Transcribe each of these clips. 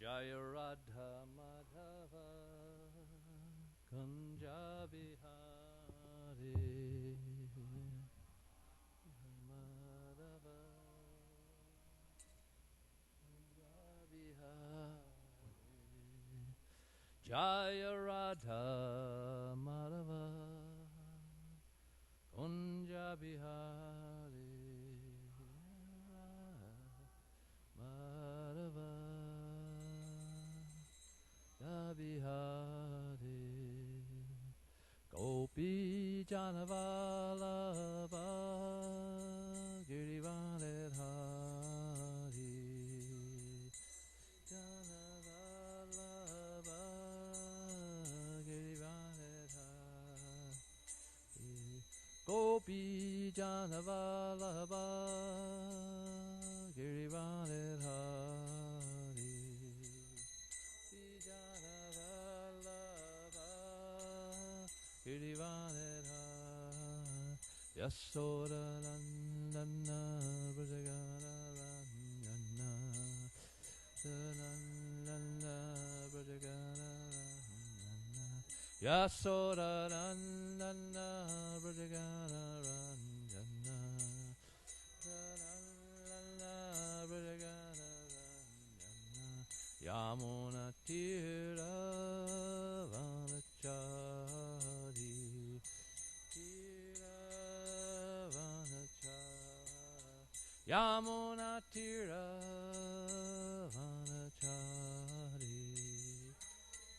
Jaya Radha Madhava Kunja Bihari Madhava Kunja Bihari Jaya Radha Madhava Kunja Bihari Madhava Bihari Gopi Janavalabha Girivardhari Janavalabha Girivardhari Gopi Janavalabha Girivardhari Yasoda Nandana Brajagana Ranjana Nandana Brajagana Ranjana Yasoda Nandana Brajagana Ranjana Nandana Brajagana Ranjana Yamuna Tira Vanachari Yamuna Tira Vanachari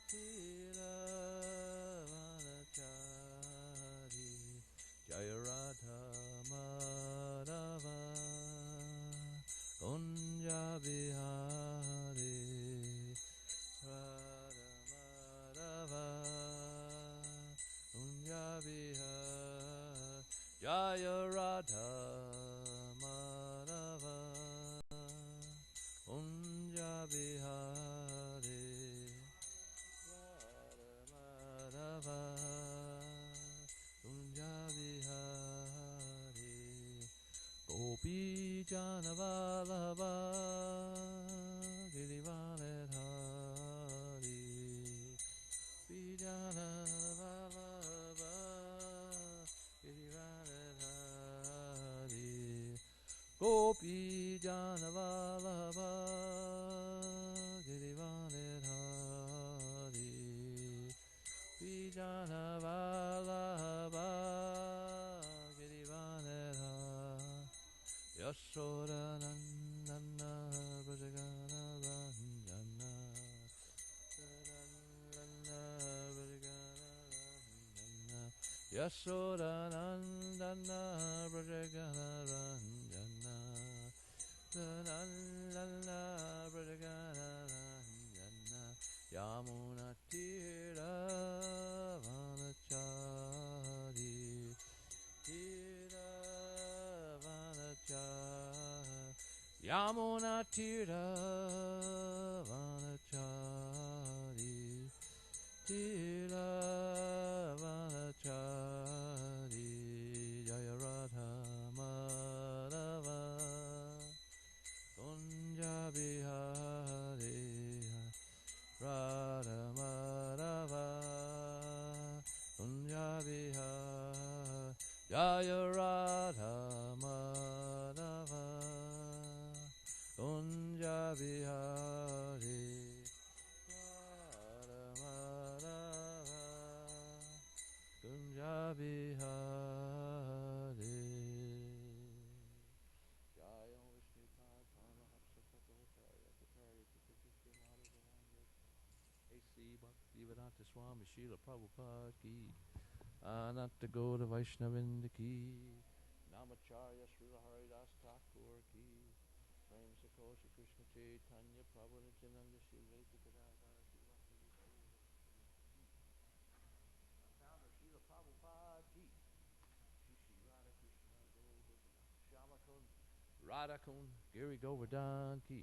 Tira Vanachari Jaya Radha Madhava Kunja Bihari Radha Madhava Kunja Bihari Jaya Radha Madhava Kunja Bihari Radha Madhava Kunja Bihari Gopi Janavalabha Girivardhari Janavalabha Girivardhari Gopi Janavalabha Girivardhari Janavalabha Girivardhari Yasoda Nandana Brajagana Ranjana Nandana Brajagana Ranjana Yasoda Nandana Brajagana Ranjana Nandana Brajagana Ranjana Yamuna Tira Vanachari Tira Vanachari Yamuna Tira Vanachari Tira Vanachari Jaya Radha Madhava Kunja Bihari Radha Madhava Kunja Bihari Jaya Radha Madhava Kunja Bihari Radha Madhava Kunja Bihari Jaya Vishnu Padma Hapsakatotaya Katari A.C. Bhaktivedanta Swami Srila Prabhupada Ki Ananta Gauda Vaishnavinda Ki Namacharya Srila Haridas Thakur Ki Prem Sakosha Krishna Chaitanya Prabhu Nityananda Srila Gadadhar Founder Srila Prabhupada Ki Shri Radha Krishna Shama Kund Radha Kund Giri Govardhan Ki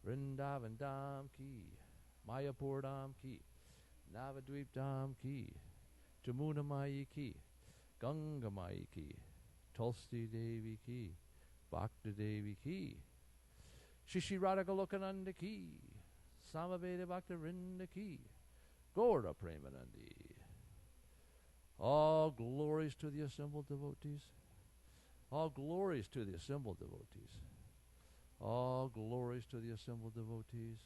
Vrindavan Dham Ki Mayapur Dham Ki Navadvip Dham Ki Jamuna Mai Ki Ganga Mai Ki Tulsi Devi Ki Bhakta Devi Ki Shri Radha Golokananda Ki Samaveda Bhakta Vrindaki, Gaura Premanandi. All glories to the assembled devotees. All glories to the assembled devotees. All glories to the assembled devotees.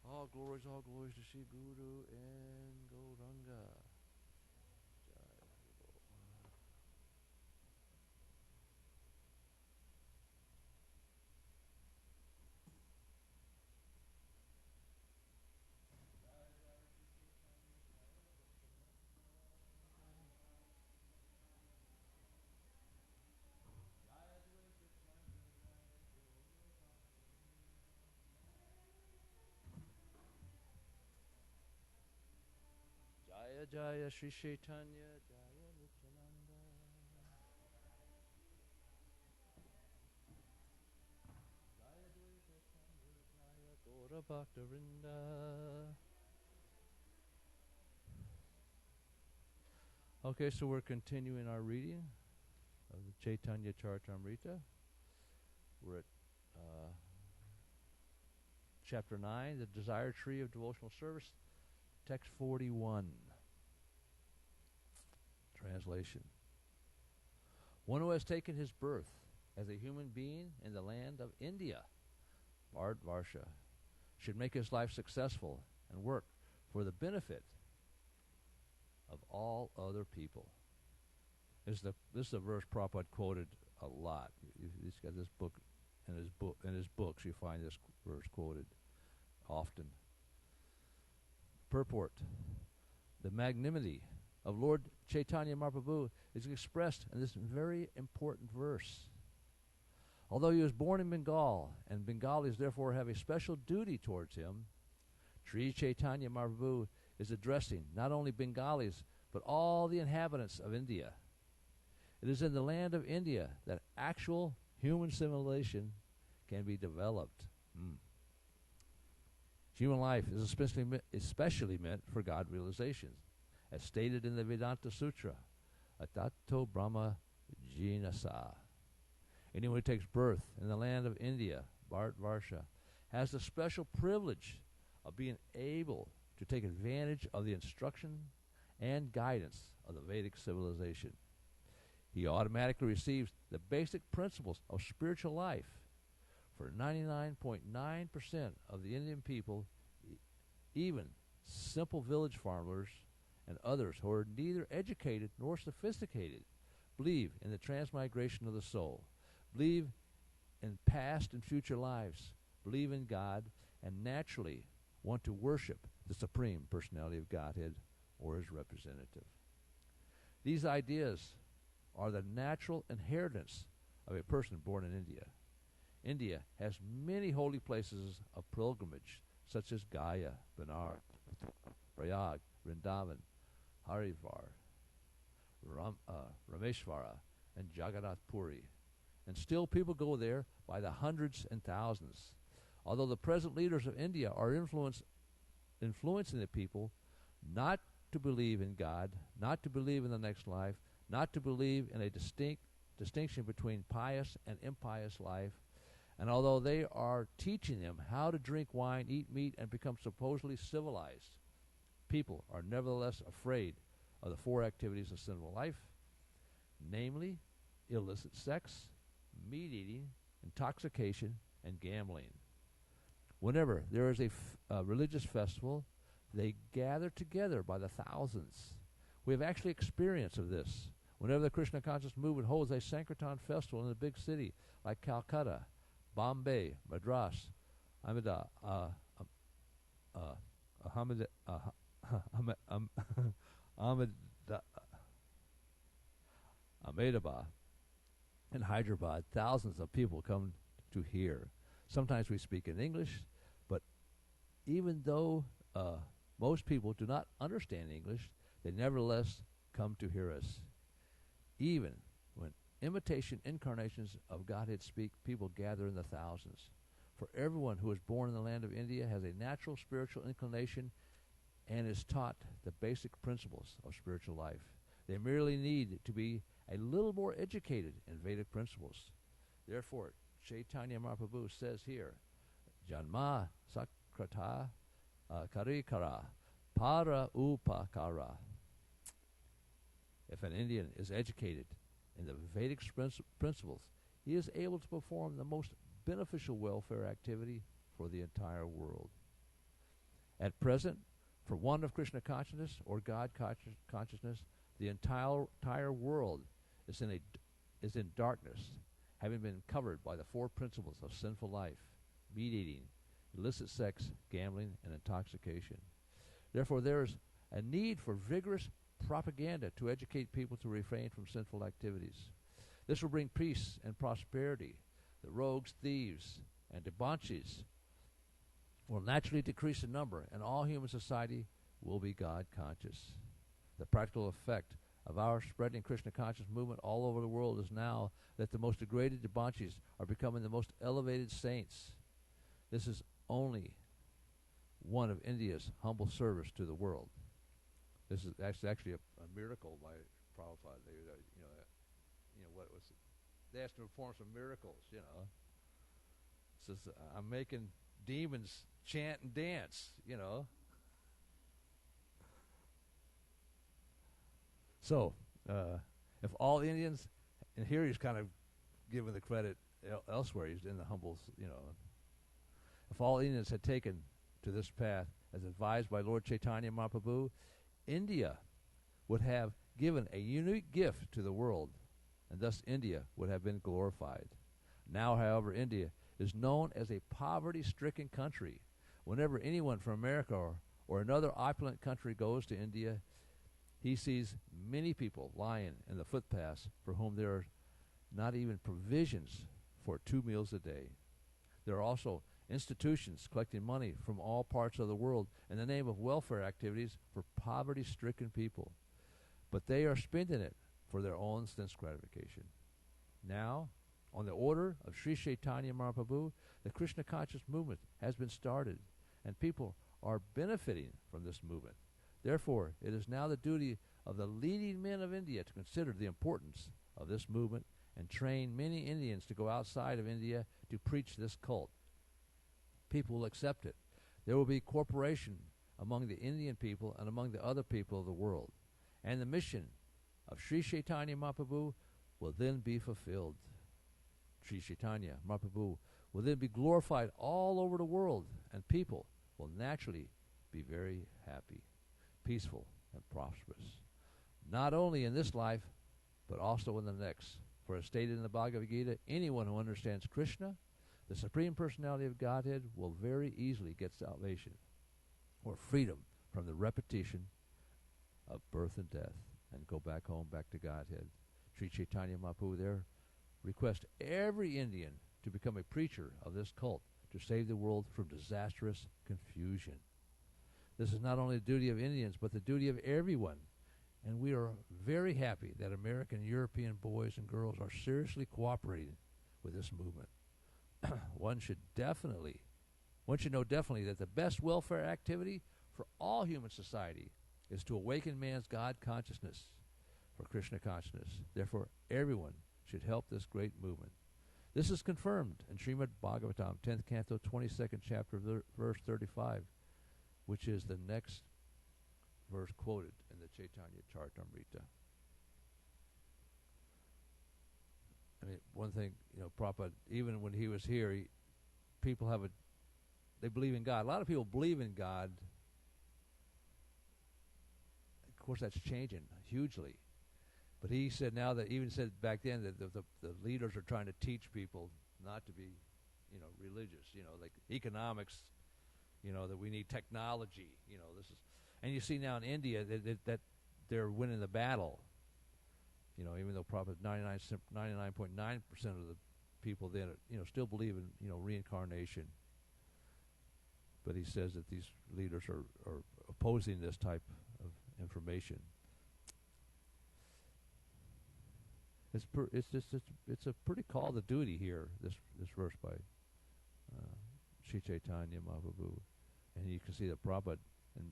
All glories to Shri Guru and Gauranga. Jaya Jaya Shri Chaitanya Jaya Nityananda. Jaya Dvaita Jaya Gaura Bhakta Vrinda. Okay, so we're continuing our reading of the Chaitanya Charitamrita. We're at Chapter 9, the Desire Tree of Devotional Service, Text 41. Translation. One who has taken his birth as a human being in the land of India, Bharatvarsha, should make his life successful and work for the benefit of all other people. This is a verse Prabhupada quoted a lot. He's got this book in his books. You find this verse quoted often. Purport: the magnanimity of Lord Chaitanya Mahaprabhu is expressed in this very important verse. Although he was born in Bengal, and Bengalis therefore have a special duty towards him, Sri Chaitanya Mahaprabhu is addressing not only Bengalis, but all the inhabitants of India. It is in the land of India that actual human civilization can be developed. Human life is especially meant for God realization, as stated in the Vedanta Sutra, Atato Brahma Jinasa. Anyone who takes birth in the land of India, Bharatvarsha, has the special privilege of being able to take advantage of the instruction and guidance of the Vedic civilization. He automatically receives the basic principles of spiritual life. For 99.9% of the Indian people, even simple village farmers and others who are neither educated nor sophisticated, believe in the transmigration of the soul, believe in past and future lives, believe in God, and naturally want to worship the Supreme Personality of Godhead or His representative. These ideas are the natural inheritance of a person born in India. India has many holy places of pilgrimage, such as Gaya, Benar, Prayag, Vrindavan, Harivar, Rameshwara, and Jagannath Puri. And still people go there by the hundreds and thousands. Although the present leaders of India are influencing the people not to believe in God, not to believe in the next life, not to believe in a distinction between pious and impious life, and although they are teaching them how to drink wine, eat meat, and become supposedly civilized, people are nevertheless afraid of the four activities of sinful life, namely illicit sex, meat eating, intoxication, and gambling. Whenever there is a religious festival, they gather together by the thousands. We have actually experience of this. Whenever the Krishna conscious movement holds a Sankirtan festival in a big city like Calcutta, Bombay, Madras, Ahmedabad, and Hyderabad, thousands of people come to hear. Sometimes we speak in English, but even though most people do not understand English, they nevertheless come to hear us. Even when imitation incarnations of Godhead speak, people gather in the thousands. For everyone who is born in the land of India has a natural spiritual inclination and is taught the basic principles of spiritual life. They merely need to be a little more educated in Vedic principles. Therefore, Chaitanya Mahaprabhu says here, Janma krata karikara para upakara. If an Indian is educated in the Vedic principles, he is able to perform the most beneficial welfare activity for the entire world. At present, for want of Krishna consciousness or God consciousness, the entire world is in darkness, having been covered by the four principles of sinful life: meat eating, illicit sex, gambling, and intoxication. Therefore, there is a need for vigorous propaganda to educate people to refrain from sinful activities. This will bring peace and prosperity. The rogues, thieves, and debauchees will naturally decrease in number, and all human society will be God conscious. The practical effect of our spreading Krishna conscious movement all over the world is now that the most degraded debauchees are becoming the most elevated saints. This is only one of India's humble service to the world. This is actually a miracle by Prabhupada. What was it? They asked him to perform some miracles. It says, I'm making demons chant and dance. So, if all Indians, and here he's kind of given the credit elsewhere, he's in the humbles, if all Indians had taken to this path as advised by Lord Chaitanya Mahaprabhu, India would have given a unique gift to the world, and thus India would have been glorified. Now, however, India is known as a poverty-stricken country. Whenever anyone from America or another opulent country goes to India, he sees many people lying in the footpaths for whom there are not even provisions for 2 meals a day. There are also institutions collecting money from all parts of the world in the name of welfare activities for poverty-stricken people. But they are spending it for their own sense gratification. Now, on the order of Sri Chaitanya Mahaprabhu, the Krishna conscious movement has been started, and people are benefiting from this movement. Therefore, it is now the duty of the leading men of India to consider the importance of this movement and train many Indians to go outside of India to preach this cult. People will accept it. There will be cooperation among the Indian people and among the other people of the world. And the mission of Sri Chaitanya Mahaprabhu will then be fulfilled. Sri Chaitanya Mahaprabhu will then be glorified all over the world, and people will naturally be very happy, peaceful, and prosperous, not only in this life, but also in the next. For as stated in the Bhagavad Gita, anyone who understands Krishna, the Supreme Personality of Godhead, will very easily get salvation or freedom from the repetition of birth and death and go back home, back to Godhead. Sri Chaitanya Mahaprabhu there requests every Indian to become a preacher of this cult to save the world from disastrous confusion. This is not only the duty of Indians, but the duty of everyone. And we are very happy that American and European boys and girls are seriously cooperating with this movement. One should know definitely that the best welfare activity for all human society is to awaken man's God consciousness for Krishna consciousness. Therefore, everyone should help this great movement. This is confirmed in Srimad Bhagavatam, 10th Canto, 22nd chapter, verse 35, which is the next verse quoted in the Chaitanya Charitamrita. I mean, one thing, Prabhupada, even when he was here, people they believe in God. A lot of people believe in God. Of course, that's changing hugely. But he said now that, even said back then, that the leaders are trying to teach people not to be, religious, like economics, that we need technology, this is, and you see now in India that they're winning the battle. Even though probably 99.9% of the people then, still believe in, reincarnation. But he says that these leaders are opposing this type of information. It's a pretty call to duty here. This verse by Sri Chaitanya Mahaprabhu, and you can see that Prabhupada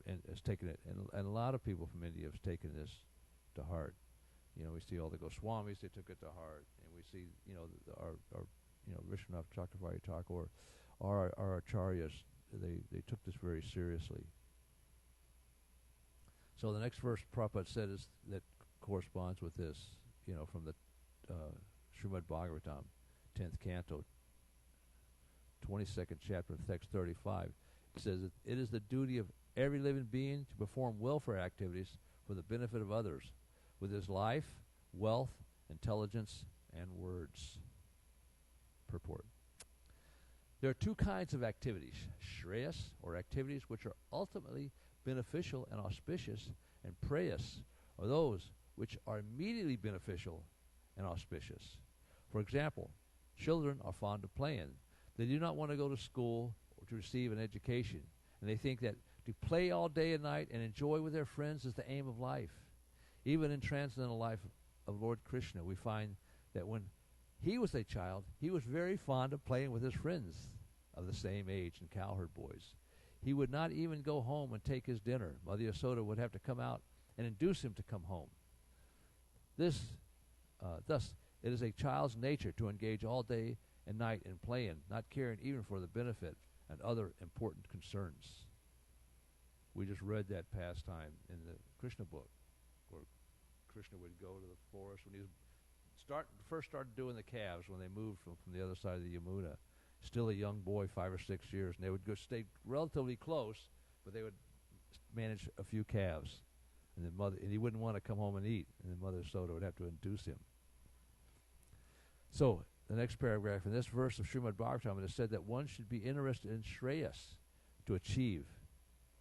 and has taken it, and a lot of people from India have taken this to heart. We see all the Goswamis, they took it to heart, and we see, our Vishwanath Chakravarti Thakur, our acharyas, they took this very seriously. So the next verse Prabhupada said is that corresponds with this, from the Srimad Bhagavatam, 10th canto, 22nd chapter, text 35. It says that it is the duty of every living being to perform welfare activities for the benefit of others with his life, wealth, intelligence, and words. Purport. There are two kinds of activities, shreyas, or activities which are ultimately beneficial and auspicious, and prayas, or those which are immediately beneficial and auspicious. For example, children are fond of playing. They do not want to go to school or to receive an education, and they think that to play all day and night and enjoy with their friends is the aim of life. Even in transcendental life of Lord Krishna, we find that when he was a child, he was very fond of playing with his friends of the same age and cowherd boys. He would not even go home and take his dinner. Mother Yasoda would have to come out and induce him to come home. Thus, it is a child's nature to engage all day and night in playing, not caring even for the benefit and other important concerns. We just read that pastime in the Krishna book, where Krishna would go to the forest when he was first started doing the calves when they moved from the other side of the Yamuna. Still a young boy, 5 or 6 years, and they would stay relatively close, but they would manage a few calves, and he wouldn't want to come home and eat, and then Mother Soda would have to induce him. So the next paragraph in this verse of Srimad Bhagavatam, it is said that one should be interested in shreyas to achieve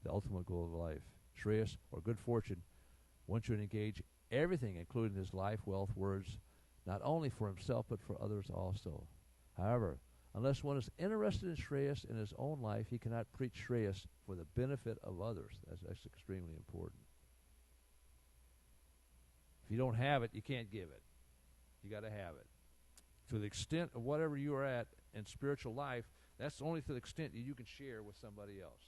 the ultimate goal of life. Shreyas, or good fortune, one should engage everything, including his life, wealth, words, not only for himself but for others also. However, unless one is interested in shreyas in his own life, he cannot preach shreyas for the benefit of others. That's extremely important. If you don't have it, you can't give it. You got to have it. To the extent of whatever you are at in spiritual life, that's only to the extent that you can share with somebody else.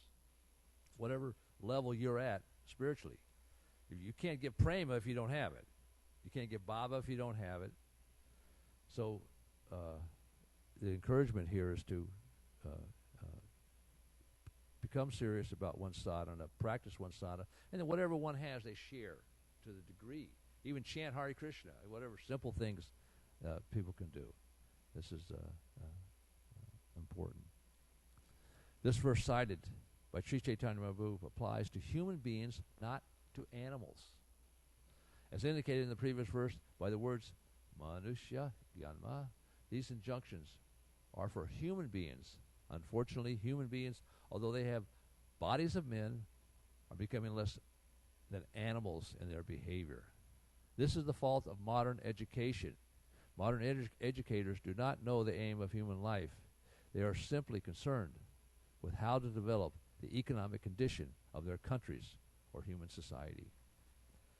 Whatever level you're at spiritually. You can't get prema if you don't have it. You can't get bhava if you don't have it. So the encouragement here is to become serious about one's sadhana, practice one's sadhana, and then whatever one has, they share to the degree. Even chant Hare Krishna, whatever simple things people can do. This is important. This verse cited by Sri Chaitanya Mahaprabhu applies to human beings, not to animals. As indicated in the previous verse by the words Manushya Yanma, these injunctions are for human beings. Unfortunately, human beings, although they have bodies of men, are becoming less than animals in their behavior. This is the fault of modern education. Modern educators do not know the aim of human life. They are simply concerned with how to develop the economic condition of their countries or human society.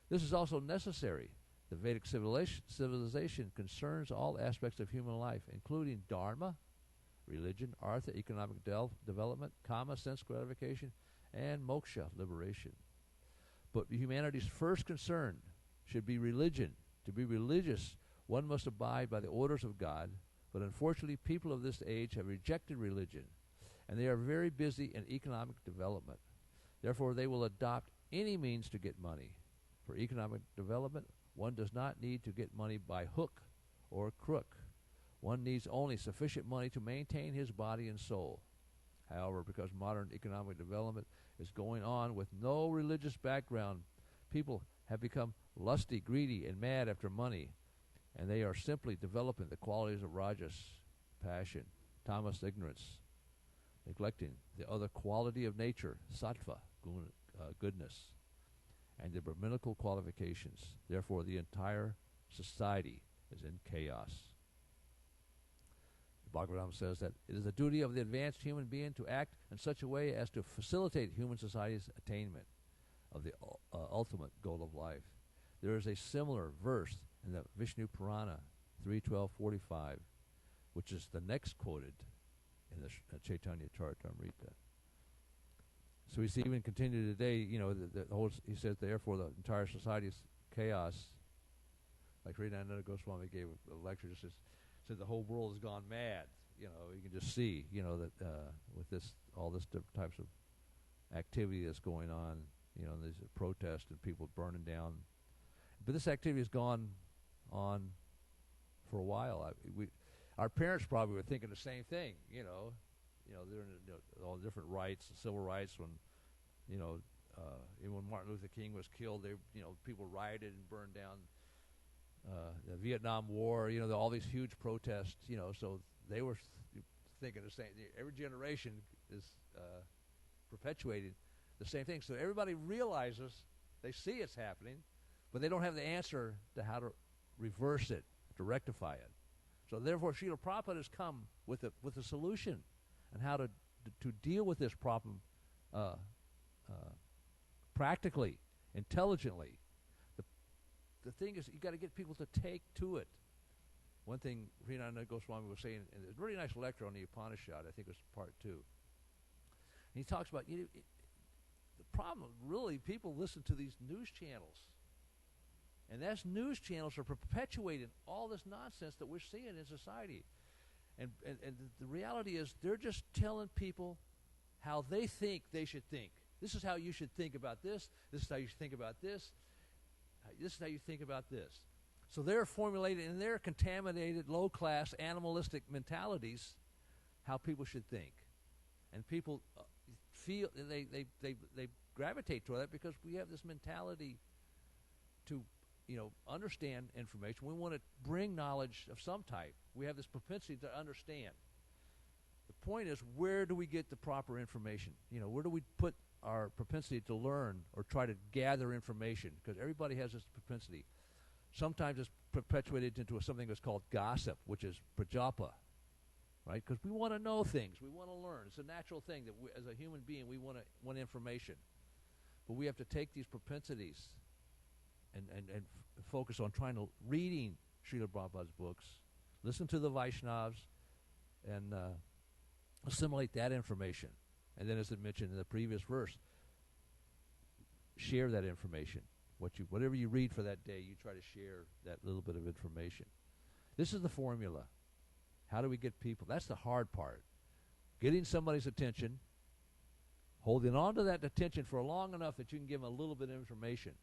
This is also necessary. The Vedic civilization concerns all aspects of human life, including dharma, religion, artha, economic development, kama, sense gratification, and moksha, liberation. But humanity's first concern should be religion. To be religious, one must abide by the orders of God, but unfortunately people of this age have rejected religion, and they are very busy in economic development. Therefore, they will adopt any means to get money. For economic development, one does not need to get money by hook or crook. One needs only sufficient money to maintain his body and soul. However, because modern economic development is going on with no religious background, people have become lusty, greedy, and mad after money, and they are simply developing the qualities of rajas, passion, tamas, ignorance, neglecting the other quality of nature, sattva, goodness, and the Brahminical qualifications. Therefore, the entire society is in chaos. The Bhagavatam says that it is the duty of the advanced human being to act in such a way as to facilitate human society's attainment of the ultimate goal of life. There is a similar verse in the Vishnu Purana 3:12:45, which is the next quoted in the Chaitanya Charitamrita. So we see even continue today, the whole, he says, therefore the entire society is chaos. Like Srinanda Goswami gave a lecture, just said the whole world has gone mad. you can just see, that with all this different types of activity that's going on, there's a protest and people burning down. But this activity has gone on for a while. Our parents probably were thinking the same thing, they're in all the different rights, civil rights, when, even when Martin Luther King was killed, people rioted and burned down the Vietnam War, all these huge protests, so they were thinking the same. Every generation is perpetuating the same thing. So everybody realizes, they see it's happening, but they don't have the answer to how to reverse it, to rectify it. So therefore, Srila Prabhupada has come with a solution on how to deal with this problem practically, intelligently. The thing is, you got to get people to take to it. One thing Srinanda Goswami was saying, and there's a really nice lecture on the Upanishad, I think it was part 2. And he talks about, the problem, really, people listen to these news channels. And those news channels are perpetuating all this nonsense that we're seeing in society. And the reality is, they're just telling people how they think they should think. This is how you should think about this. This is how you should think about this. This is how you think about this. So they're formulating in their contaminated, low-class, animalistic mentalities how people should think. And people feel, they gravitate toward that because we have this mentality to, understand information. We want to bring knowledge of some type. We have this propensity to understand. The point is, where do we get the proper information? Where do we put our propensity to learn or try to gather information? Because everybody has this propensity. Sometimes it's perpetuated into something that's called gossip, which is prajapa, right? Because we want to know things. We want to learn. It's a natural thing that as a human being, we want information. But we have to take these propensities and focus on reading Srila Prabhupada's books, listen to the Vaishnavas, and assimilate that information. And then, as it mentioned in the previous verse, share that information. Whatever you read for that day, you try to share that little bit of information. This is the formula. How do we get people? That's the hard part. Getting somebody's attention, holding on to that attention for long enough that you can give them a little bit of information.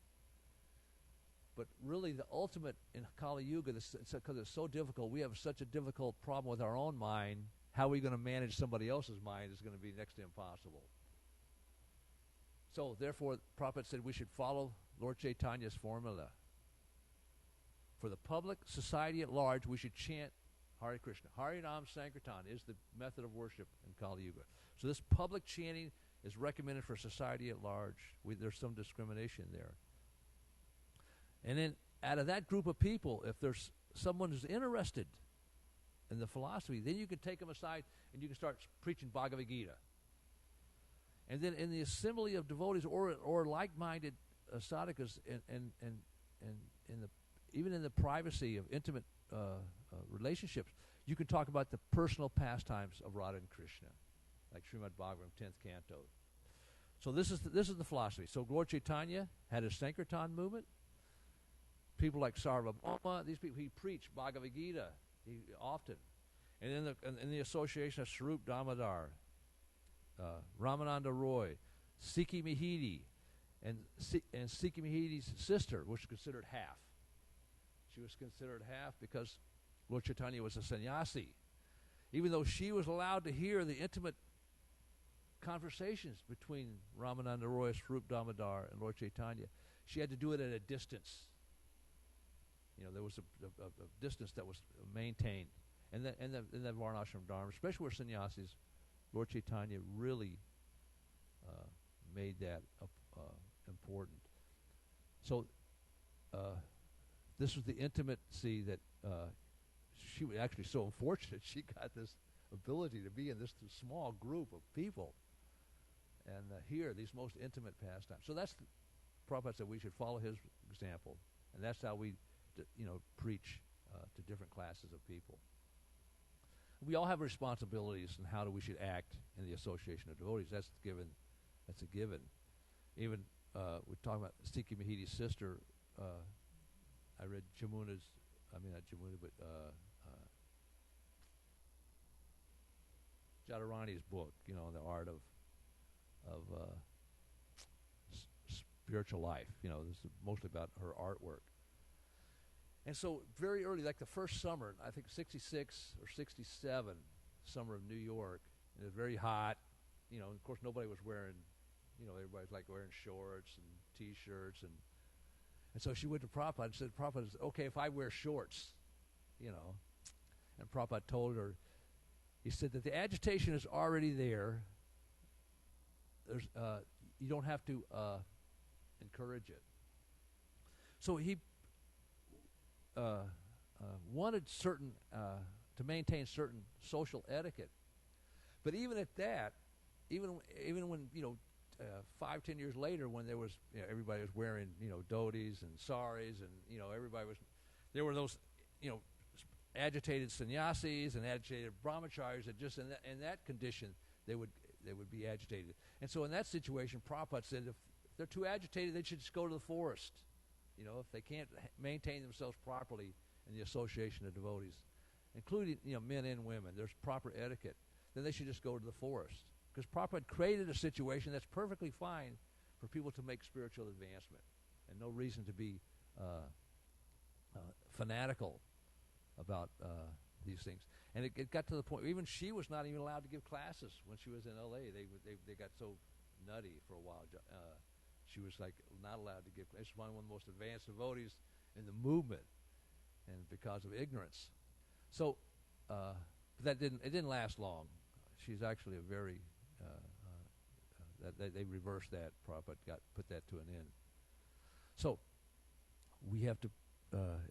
But really, the ultimate in Kali Yuga, because it's so difficult, we have such a difficult problem with our own mind. How are we going to manage somebody else's mind is going to be next to impossible. So, therefore, Prabhupada said we should follow Lord Chaitanya's formula. For the public society at large, we should chant Hare Krishna. Harinam Sankirtan is the method of worship in Kali Yuga. So this public chanting is recommended for society at large. There's some discrimination there. And then out of that group of people, if there's someone who's interested in the philosophy, then you can take them aside and you can start preaching Bhagavad Gita. And then in the assembly of devotees or like-minded sadhakas and even in the privacy of intimate relationships, you can talk about the personal pastimes of Radha and Krishna, like Srimad Bhagavatam, 10th Canto. So this is the philosophy. So Lord Chaitanya had a Sankirtan movement. People like Sarvabhauma, these people, he preached Bhagavad Gita often. And in the association of Swarup Damodar, Ramananda Roy, Sikhi Mahidi, and Sikhi Mahidi's sister was considered half. She was considered half because Lord Chaitanya was a sannyasi. Even though she was allowed to hear the intimate conversations between Ramananda Roy, Swarup Damodar, and Lord Chaitanya, she had to do it at a distance. There was a distance that was maintained. And the Varnashram Dharma, especially where sannyasis, Lord Chaitanya really made that important. So this was the intimacy that she was actually so unfortunate. She got this ability to be in this small group of people and hear these most intimate pastimes. So that's, Prabhupada said we should follow his example. And that's how we preach to different classes of people. We all have responsibilities in how we should act in the association of devotees. That's given. That's a given. Even we're talking about Sikhi Mahidi's sister. I read not Jamuna, but Jadharani's book, The Art of Spiritual Life. This is mostly about her artwork. And so very early, like the first summer, I think 66 or 67, summer of New York, it was very hot. Of course, nobody was wearing, everybody's like wearing shorts and T-shirts. And so she went to Prabhupada and said, Prabhupada, okay if I wear shorts, And Prabhupada told her, he said that the agitation is already there. You don't have to encourage it. So he wanted to maintain certain social etiquette, but even at that, even when 5-10 years later, when there was everybody was wearing dhotis and saris, and there were those agitated sannyasis and agitated brahmacharis that just in that condition they would be agitated. And so in that situation, Prabhupada said if they're too agitated, they should just go to the forest. If they can't maintain themselves properly in the association of devotees, including men and women, there's proper etiquette, then they should just go to the forest. Because Prabhupada created a situation that's perfectly fine for people to make spiritual advancement, and no reason to be fanatical about these things. And it got to the point, even she was not even allowed to give classes when she was in L.A. They got so nutty for a while. She was like not allowed to give classes. She's one of the most advanced devotees in the movement, and because of ignorance. So it didn't last long. She's actually a very they reversed that. Prabhupada put that to an end. So we have to.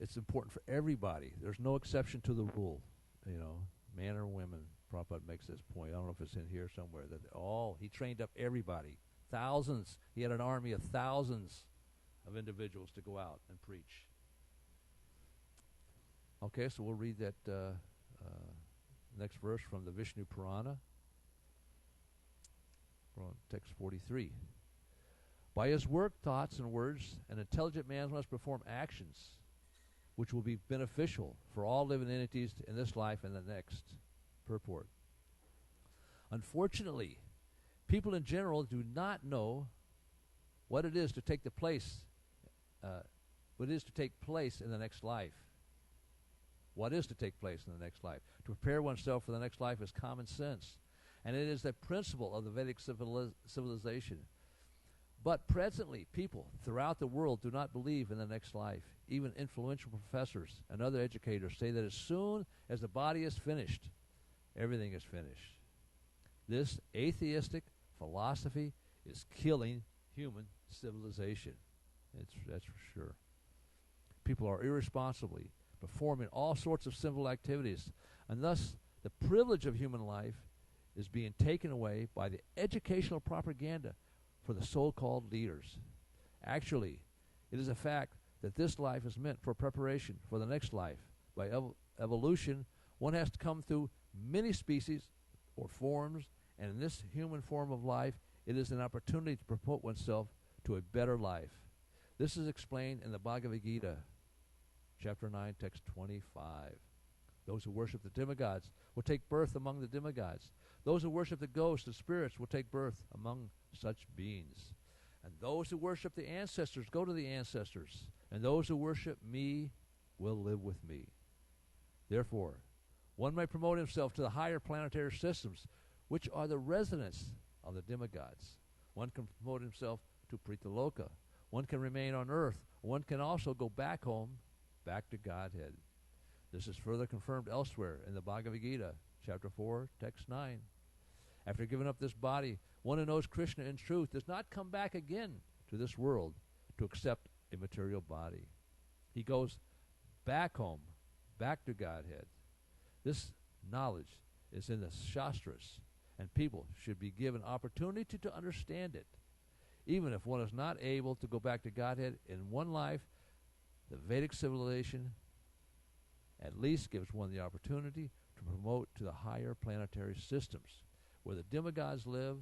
It's important for everybody. There's no exception to the rule. Man or women. Prabhupada makes this point. I don't know if it's in here somewhere that he trained up everybody. Thousands. He had an army of thousands of individuals to go out and preach. Okay, so we'll read that next verse from the Vishnu Purana, from text 43. By his work, thoughts, and words, an intelligent man must perform actions which will be beneficial for all living entities in this life and the next. Purport. Unfortunately, people in general do not know what it is to take place in the next life. What is to take place in the next life? To prepare oneself for the next life is common sense, and it is the principle of the Vedic civilization. But presently, people throughout the world do not believe in the next life. Even influential professors and other educators say that as soon as the body is finished, everything is finished. This atheistic philosophy is killing human civilization. That's for sure. People are irresponsibly performing all sorts of sinful activities, and thus the privilege of human life is being taken away by the educational propaganda for the so-called leaders. Actually, it is a fact that this life is meant for preparation for the next life. By evolution, one has to come through many species or forms, and in this human form of life, it is an opportunity to promote oneself to a better life. This is explained in the Bhagavad Gita, chapter 9, text 25. Those who worship the demigods will take birth among the demigods. Those who worship the ghosts and spirits will take birth among such beings. And those who worship the ancestors go to the ancestors. And those who worship me will live with me. Therefore, one may promote himself to the higher planetary systems, which are the residents of the demigods. One can promote himself to Pritaloka. One can remain on earth. One can also go back home, back to Godhead. This is further confirmed elsewhere in the Bhagavad Gita, chapter 4, text 9. After giving up this body, one who knows Krishna in truth does not come back again to this world to accept a material body. He goes back home, back to Godhead. This knowledge is in the Shastras, and people should be given opportunity to understand it. Even if one is not able to go back to Godhead in one life, the Vedic civilization at least gives one the opportunity to promote to the higher planetary systems, where the demigods live,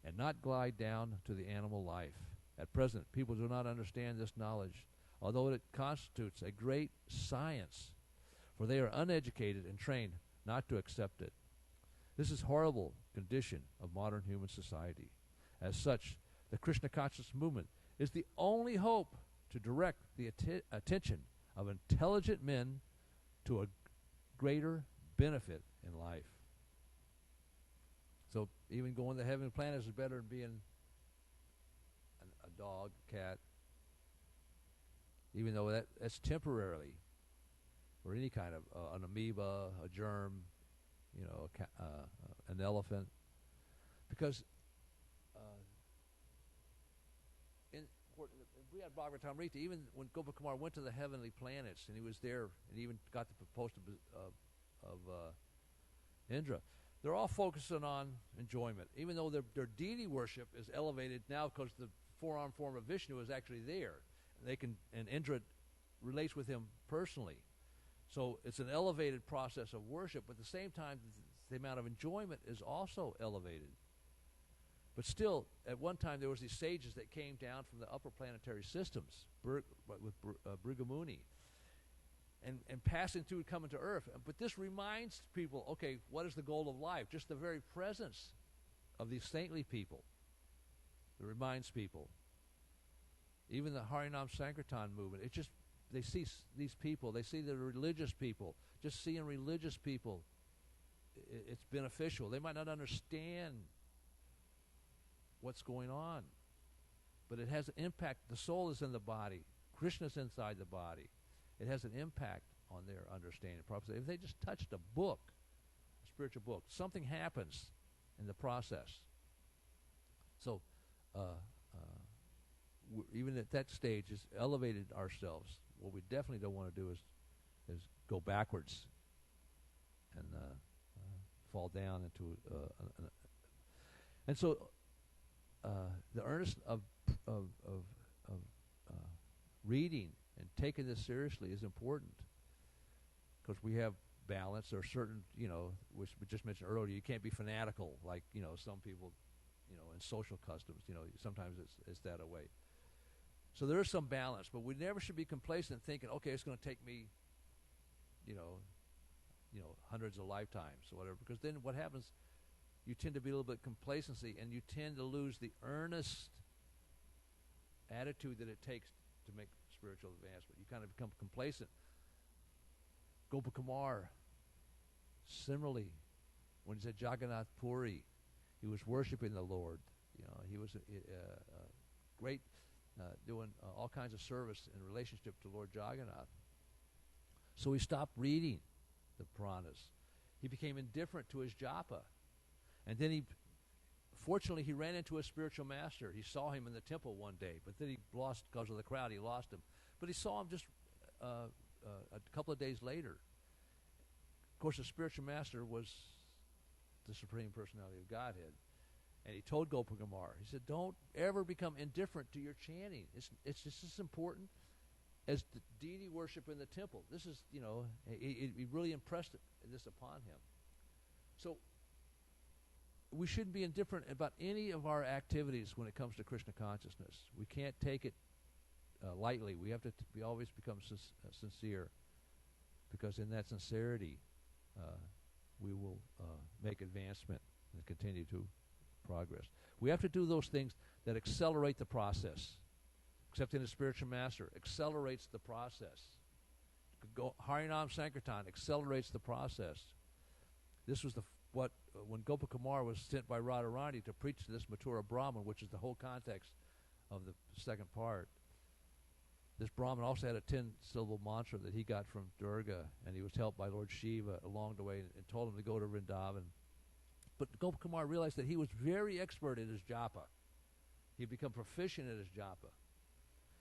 and not glide down to the animal life. At present, people do not understand this knowledge, although it constitutes a great science, for they are uneducated and trained not to accept it. This is horrible condition of modern human society. As such, the Krishna conscious movement is the only hope to direct the attention of intelligent men to a greater benefit in life. So even going to heaven planet is better than being a dog, cat, even though that's temporarily, or any kind of an amoeba, a germ, an elephant, because we had Bhagavatam Lecture. Even when Gopakumar went to the heavenly planets and he was there, and even got the post of Indra, they're all focusing on enjoyment, even though their deity worship is elevated now because the four-armed form of Vishnu is actually there. And Indra relates with him personally. So it's an elevated process of worship, but at the same time, the amount of enjoyment is also elevated. But still, at one time, there was these sages that came down from the upper planetary systems with Brigamuni, and passing through and coming to Earth. But this reminds people, okay, what is the goal of life? Just the very presence of these saintly people. It reminds people. Even the Harinam Sankirtan movement, it just, they see these people, they see the religious people. Just seeing religious people, it's beneficial. They might not understand what's going on, but it has an impact. The soul is in the body. Krishna's inside the body. It has an impact on their understanding. If they just touched a book, a spiritual book, something happens in the process. So even at that stage, it's elevated ourselves. What we definitely don't want to do is go backwards and fall down into and so the earnest of reading and taking this seriously is important, because we have balance. There are certain, which we just mentioned earlier, you can't be fanatical like, some people, in social customs, sometimes it's that way. So there is some balance, but we never should be complacent thinking, okay, it's going to take me, hundreds of lifetimes or whatever, because then what happens, you tend to be a little bit complacency, and you tend to lose the earnest attitude that it takes to make spiritual advancement. You kind of become complacent. Gopakumar, similarly, when he's at Jagannath Puri, he was worshiping the Lord. He was great, doing all kinds of service in relationship to Lord Jagannath. So he stopped reading the Puranas. He became indifferent to his japa. And then fortunately, he ran into a spiritual master. He saw him in the temple one day, but then he lost, because of the crowd, he lost him. But he saw him just a couple of days later. Of course, the spiritual master was the Supreme Personality of Godhead. And he told Gopakumar, he said, don't ever become indifferent to your chanting. It's just as important as the deity worship in the temple. This is, he really impressed this upon him. So we shouldn't be indifferent about any of our activities when it comes to Krishna consciousness. We can't take it lightly. We have to always become sincere, because in that sincerity, we will make advancement and continue to progress. We have to do those things that accelerate the process. Accepting a spiritual master accelerates the process. Harinam Sankirtan accelerates the process. This was when Gopakumar was sent by Radharani to preach to this Mathura Brahman, which is the whole context of the second part. This Brahman also had a 10-syllable mantra that he got from Durga, and he was helped by Lord Shiva along the way, and told him to go to Vrindavan. But Gopakumar realized that he was very expert at his japa. He'd become proficient at his japa.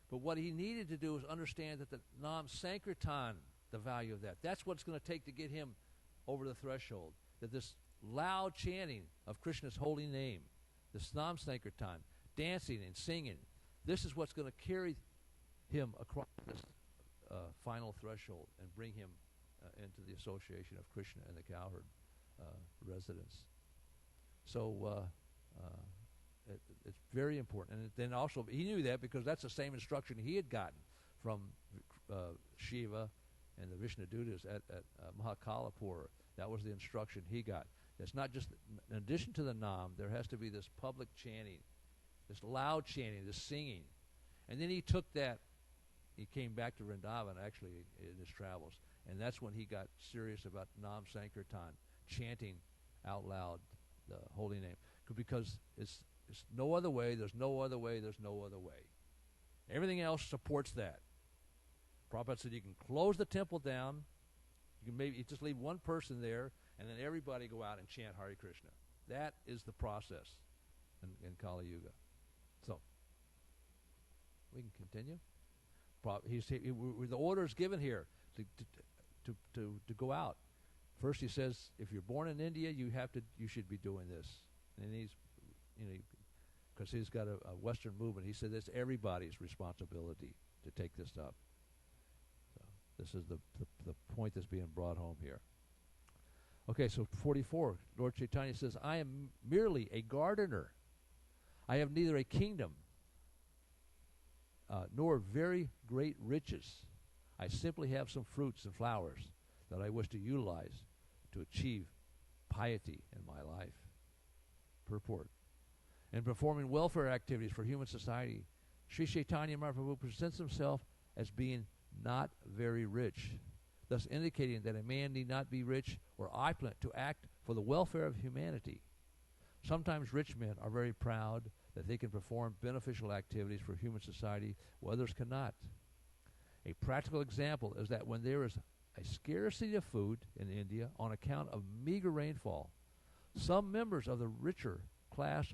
But what he needed to do was understand that the Nam Sankirtan, the value of that, that's what it's going to take to get him over the threshold. That this loud chanting of Krishna's holy name, this Nam Sankirtan, dancing and singing, this is what's going to carry him across this final threshold and bring him into the association of Krishna and the cowherd residents. So it's very important. And then also, he knew that because that's the same instruction he had gotten from Shiva and the Vishnu Dutas at Mahakalapura. That was the instruction he got, It's not just, in addition to the Nam, there has to be this public chanting, this loud chanting, this singing. And then he took that, he came back to Vrindavan actually in his travels, and that's when he got serious about Nam Sankirtan, chanting out loud the holy name. Because it's no other way, there's no other way, there's no other way. Everything else supports that. Prabhupada said you can close the temple down, you can maybe just leave one person there, and then everybody go out and chant Hare Krishna. That is the process in Kali Yuga. So, we can continue. The order is given here to go out. First, he says, if you're born in India, you should be doing this. And he's, because he's got a Western movement, he said it's everybody's responsibility to take this up. So this is the point that's being brought home here. Okay, so 44, Lord Chaitanya says, I am merely a gardener. I have neither a kingdom nor very great riches. I simply have some fruits and flowers that I wish to utilize to achieve piety in my life. Purport. In performing welfare activities for human society, Sri Chaitanya Mahaprabhu presents himself as being not very rich, thus indicating that a man need not be rich or opulent to act for the welfare of humanity. Sometimes rich men are very proud that they can perform beneficial activities for human society while others cannot. A practical example is that when there is a scarcity of food in India on account of meager rainfall, some members of the richer class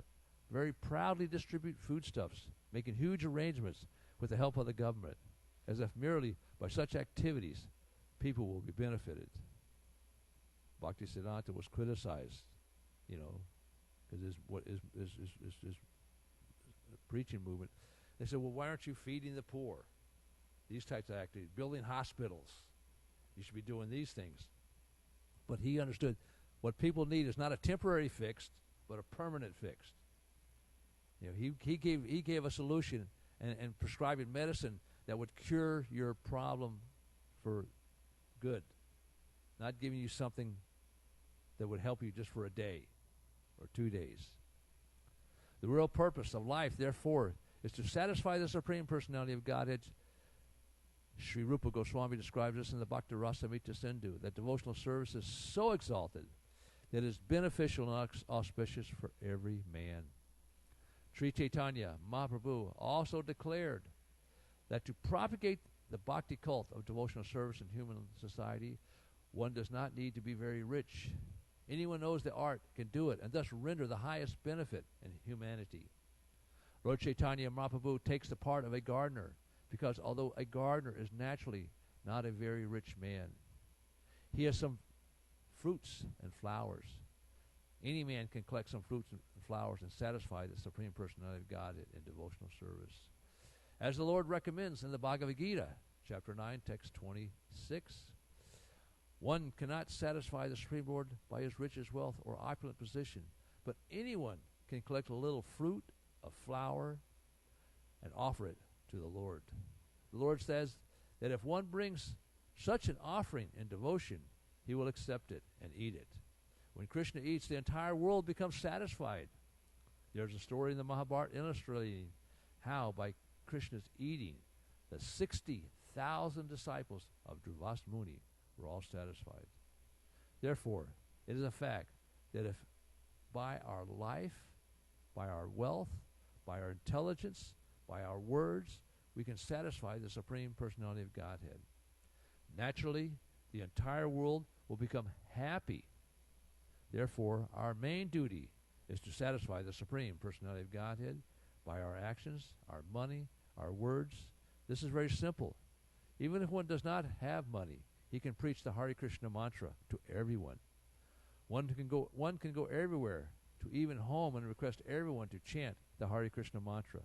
very proudly distribute foodstuffs, making huge arrangements with the help of the government, as if merely by such activities people will be benefited. Bhaktisiddhanta was criticized, because his preaching movement. They said, well, why aren't you feeding the poor? These types of activities, building hospitals. You should be doing these things. But he understood what people need is not a temporary fix, but a permanent fix. He gave a solution and prescribing medicine that would cure your problem for good, not giving you something that would help you just for a day or 2 days. The real purpose of life, therefore, is to satisfy the Supreme Personality of Godhead. Sri Rupa Goswami describes this in the Bhakti Rasamrita Sindhu, that devotional service is so exalted that it is beneficial and auspicious for every man. Sri Chaitanya Mahaprabhu also declared that to propagate the bhakti cult of devotional service in human society, one does not need to be very rich. Anyone knows the art can do it and thus render the highest benefit in humanity. Lord Chaitanya Mahaprabhu takes the part of a gardener because although a gardener is naturally not a very rich man, he has some fruits and flowers. Any man can collect some fruits and flowers and satisfy the Supreme Personality of God in devotional service. As the Lord recommends in the Bhagavad Gita, chapter 9, text 26, one cannot satisfy the Supreme Lord by his riches, wealth, or opulent position, but anyone can collect a little fruit, a flower, and offer it to the Lord. The Lord says that if one brings such an offering in devotion, he will accept it and eat it. When Krishna eats, the entire world becomes satisfied. There's a story in the Mahabharata illustrating how by Krishna's eating, the 60,000 disciples of Durvas Muni were all satisfied. Therefore, it is a fact that if by our life, by our wealth, by our intelligence, by our words, we can satisfy the Supreme Personality of Godhead, naturally, the entire world will become happy. Therefore, our main duty is to satisfy the Supreme Personality of Godhead by our actions, our money, our words. This is very simple. Even if one does not have money, he can preach the Hare Krishna mantra to everyone. One can go everywhere, to even home, and request everyone to chant the Hare Krishna mantra.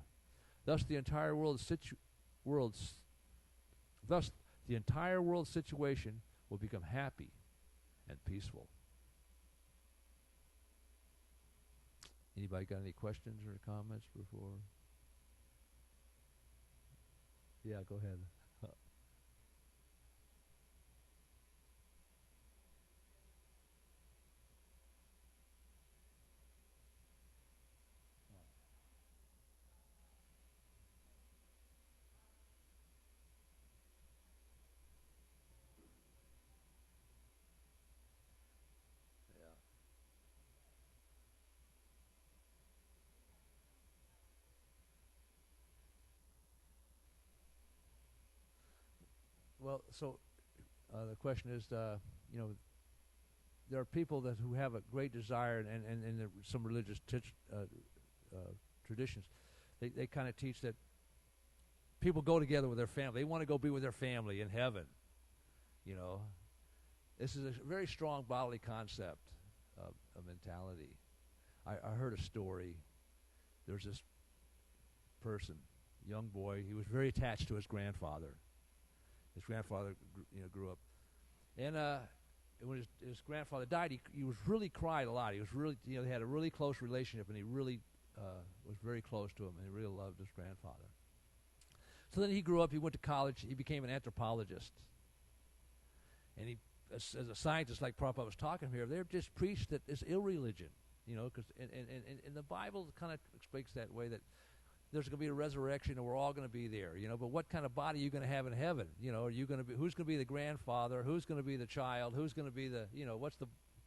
Thus, the entire world situation will become happy and peaceful. Anybody got any questions or comments before? Yeah, go ahead. well, so the question is, you know, there are people who have a great desire, and there are some religious traditions. They kind of teach that people go together with their family. They want to go be with their family in heaven. You know, this is a very strong bodily concept of mentality. I heard a story. There's this person, young boy. He was very attached to his grandfather. His grandfather, grew up, and when his grandfather died, he was really cried a lot. He was really, they had a really close relationship, and he really was very close to him, and he really loved his grandfather. So then he grew up. He went to college. He became an anthropologist, and he, as a scientist, like Prabhupada was talking here, they're just preached that it's irreligion, because and the Bible kind of explains that way, that there's going to be a resurrection and we're all going to be there, but what kind of body are you going to have in heaven? Are you going to be, who's going to be the grandfather? Who's going to be the child? Who's going to be the,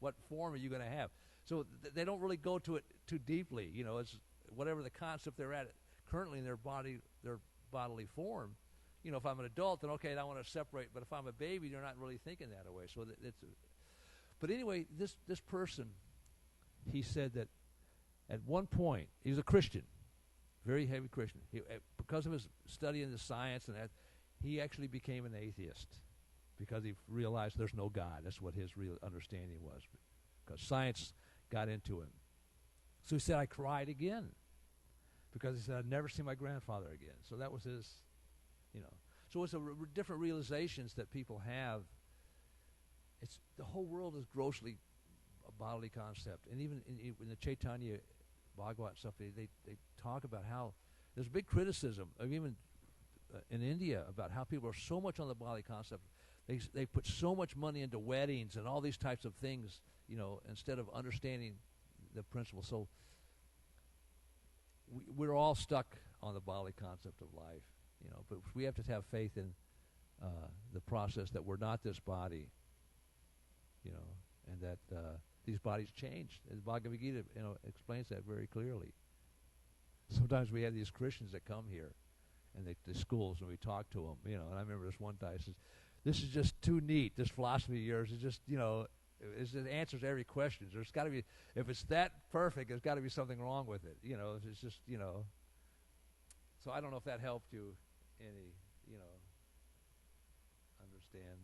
what form are you going to have? So they don't really go to it too deeply, it's whatever the concept they're at currently in their bodily form. If I'm an adult, then okay, I want to separate, but if I'm a baby, they're not really thinking that way. So but anyway, this person, he said that at one point, he was a Christian, very heavy Christian. Because of his study in the science and that, he actually became an atheist because he realized there's no God. That's what his real understanding was, because science got into him. So he said, I cried again, because he said, I'd never see my grandfather again. So that was his, So it's different realizations that people have. It's the whole world is grossly a bodily concept. And even in the Chaitanya Bhagavatam stuff, they talk about how there's a big criticism of even in India about how people are so much on the bodily concept. They put so much money into weddings and all these types of things, instead of understanding the principle. So we're all stuck on the bodily concept of life, but we have to have faith in the process that we're not this body, and that these bodies change. As Bhagavad Gita, explains that very clearly. Sometimes we have these Christians that come here, and the schools, and we talk to them, and I remember this one guy says, "This is just too neat. This philosophy of yours is just, it answers every question. There's got to be, if it's that perfect, there's got to be something wrong with it. It's just, So I don't know if that helped you any, understand.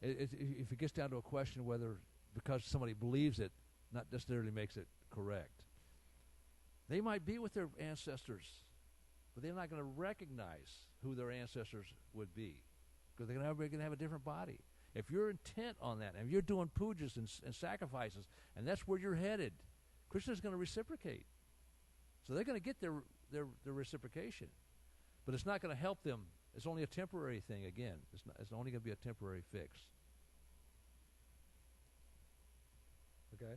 If it gets down to a question whether because somebody believes it, not necessarily makes it correct. They might be with their ancestors, but they're not going to recognize who their ancestors would be, because they're going to have a different body. If you're intent on that, and if you're doing pujas and sacrifices, and that's where you're headed, Krishna's going to reciprocate. So they're going to get their reciprocation, but it's not going to help them. It's only a temporary thing. Again, it's only going to be a temporary fix. Okay.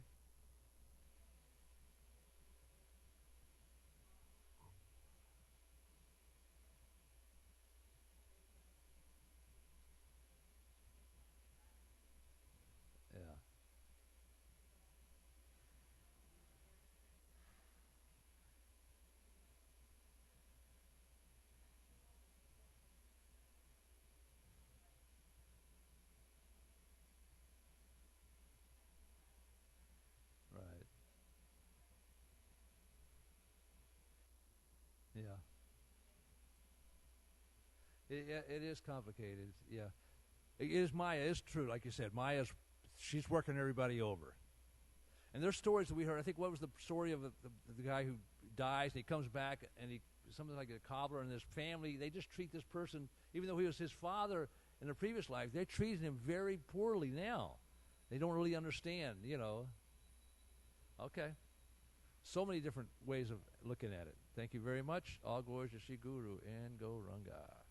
Yeah. Right. Yeah. It is complicated. Yeah. It is Maya. It's true, like you said. She's working everybody over. And there's stories that we heard. I think what was the story of the guy who dies and he comes back and he something like a cobbler, and his family, they just treat this person, even though he was his father in a previous life, they're treating him very poorly now. They don't really understand, Okay. So many different ways of looking at it. Thank you very much. All glories to Sri Guru and Gauranga.